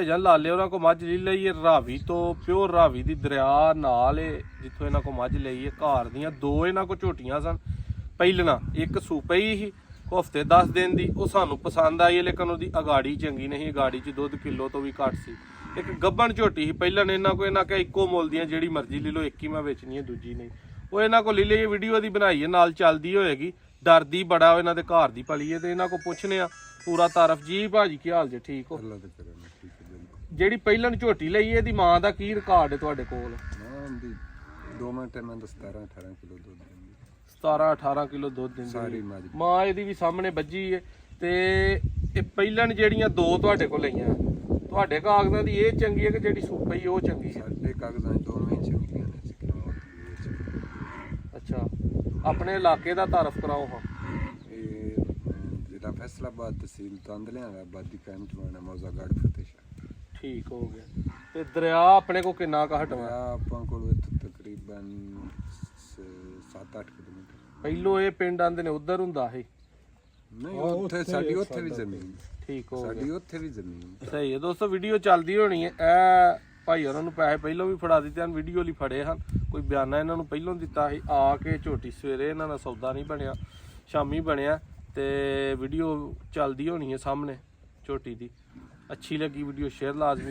ਜਾਂ ਲਾਲੇ ਉਹਨਾਂ ਕੋ ਮੱਝ ਲਈ ਹੈ ਰਾਵੀ ਤੋਂ, ਪਿਓਰ ਰਾਵੀ ਦੀ ਦਰਿਆ ਨਾਲ ਜਿੱਥੋਂ ਇਹਨਾਂ ਕੋ ਮੱਝ ਲਈ ਹੈ। ਘਰ ਦੀਆਂ ਦੋ ਇਹਨਾਂ ਕੋ ਝੋਟੀਆਂ ਸਨ। ਪਹਿਲਣਾ ਇੱਕ ਸੂਪਈ ਸੀ ਹਫ਼ਤੇ 10 ਦਿਨ ਦੀ, ਉਹ ਸਾਨੂੰ ਪਸੰਦ ਆਈ ਲੇਕਿਨ ਉਹਦੀ ਅਗਾੜੀ ਚੰਗੀ ਨਹੀਂ, ਅਗਾੜੀ 'ਚ ਦੁੱਧ ਕਿਲੋ ਤੋਂ ਵੀ ਘੱਟ ਸੀ। ਇੱਕ ਗੱਬਣ ਝੋਟੀ ਸੀ ਪਹਿਲਣ ਇਹਨਾਂ ਕੋ, ਇਹਨਾਂ ਕਿਹਾ ਇੱਕੋ ਮੁੱਲ ਦੀਆਂ ਜਿਹੜੀ ਮਰਜ਼ੀ ਲੈ ਲਓ, ਇੱਕ ਹੀ ਮੈਂ ਵੇਚਣੀ ਹੈ ਦੂਜੀ ਨਹੀਂ। ਉਹ ਇਹਨਾਂ ਕੋ ਲੈ ਲਈ, ਵੀਡੀਓ ਦੀ ਬਣਾਈ ਹੈ ਨਾਲ ਚੱਲਦੀ ਹੋਏਗੀ। ਡਰਦੀ ਬੜਾ ਇਹਨਾਂ ਦੇ ਘਰ ਦੀ ਪਲੀ ਹੈ ਤੇ ਇਹਨਾਂ ਕੋ ਪੁੱਛਨੇ ਆ ਪੂਰਾ ਤਾਰਫ। ਜੀ ਭਾਜੀ ਕੀ ਹਾਲ ਜੇ? ਠੀਕ ਹੋ? ਜਿਹੜੀ ਪਹਿਲਣ ਝੋਟੀ ਲਈ ਇਹਦੀ ਮਾਂ ਦਾ ਕੀ ਰਿਕਾਰਡ ਹੈ ਤੁਹਾਡੇ ਕੋਲ? 2 ਮਿੰਟ ਮੈਂ 17-18 ਕਿਲੋ ਦੁੱਧ ਦਿੰਦੀ, 17-18 ਕਿਲੋ ਦੁੱਧ ਦਿੰਦੀ ਮਾਂ ਇਹਦੀ ਵੀ ਸਾਹਮਣੇ ਵੱਜੀ ਹੈ। ਤੇ ਇਹ ਪਹਿਲਣ ਜਿਹੜੀਆਂ ਦੋ ਤੁਹਾਡੇ ਕੋਲ ਲਈਆਂ, ਤੁਹਾਡੇ ਕਾਗਜ਼ਾਂ ਦੀ ਇਹ ਚੰਗੀ ਹੈ ਕਿ ਜਿਹੜੀ ਸੂਪਈ ਉਹ ਚੰਗੀ ਹੈ? ਸਾਡੇ ਕਾਗਜ਼ਾਂ 'ਚ ਦੋਵੇਂ ਚੰਗੀਆਂ ਨੇ। ਅੱਛਾ, ਆਪਣੇ ਇਲਾਕੇ ਦਾ ਤਾਰਫ ਕਰਾਓ। ਹਾਂ, ਇਹ ਜਿਹੜਾ ਫੈਸਲਾਬਾਦ ਤਹਿਸੀਲ ਤਾਂਦਲਿਆਂ ਦਾ ਆਬਾਦੀ ਕੈਂਟ ਵਾਣਾ ਮੌਜ਼ਾਗੜ ਫਤਿਹਸ਼ਾਹ। ਠੀਕ ਹੋ ਗਿਆ। ਤੇ ਦਰਿਆ ਆਪਣੇ ਕੋ ਕਿੰਨਾ ਕੁ ਹਟਵਾ? ਆਪਾਂ ਕੋਲ ਇੱਥੋਂ ਤਕਰੀਬਨ 7-8 ਕਿਲੋਮੀਟਰ। ਪਹਿਲੋਂ ਇਹ ਪਿੰਡ ਆਂਦੇ ਨੇ ਉਧਰ ਹੁੰਦਾ ਇਹ? ਨਹੀਂ, ਉੱਥੇ ਸਾਡੀ ਉੱਥੇ ਵੀ ਜ਼ਮੀਨ। ਠੀਕ ਹੋ ਸਾਡੀ ਉੱਥੇ ਵੀ ਜ਼ਮੀਨ ਸਹੀ ਹੈ। ਦੋਸਤੋ ਵੀਡੀਓ ਚੱਲਦੀ ਹੋਣੀ ਹੈ। ਇਹ ਭਾਈ ਉਹਨਾਂ ਨੂੰ ਪੈਸੇ ਪਹਿਲਾਂ ਵੀ ਫੜਾ ਦਿੱਤੇ ਹਨ, ਵੀਡੀਓ ਲਈ ਫੜੇ ਹਨ। ਕੋਈ ਬਿਆਨਾ ਇਹਨਾਂ ਨੂੰ ਪਹਿਲਾਂ ਦਿੱਤਾ ਸੀ। ਆ ਕੇ ਝੋਟੀ ਸਵੇਰੇ ਇਹਨਾਂ ਦਾ ਸੌਦਾ ਨਹੀਂ ਬਣਿਆ, ਸ਼ਾਮੀ ਬਣਿਆ ਤੇ ਵੀਡੀਓ ਚੱਲਦੀ ਹੋਣੀ ਹੈ ਸਾਹਮਣੇ ਝੋਟੀ ਦੀ। ਅੱਛੀ ਲੱਗੀ ਵੀਡੀਓ ਸ਼ੇਅਰ ਲਾਜ਼ਮੀ।